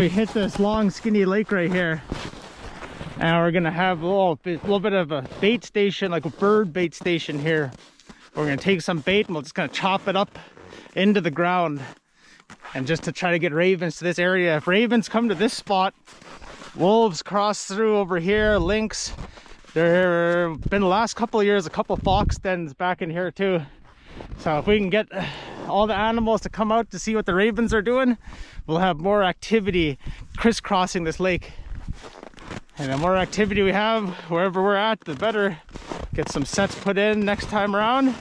We hit this long skinny lake right here, and we're gonna have a little bit of a bait station, like a bird bait station here. We're gonna take some bait and we're just gonna chop it up into the ground, and just to try to get ravens to this area. If ravens come to this spot, wolves cross through over here, lynx. There have been the last couple of years a couple fox dens back in here too. So if we can get all the animals to come out to see what the ravens are doing, we'll have more activity crisscrossing this lake. And the more activity we have wherever we're at, the better. Get some sets put in next time around.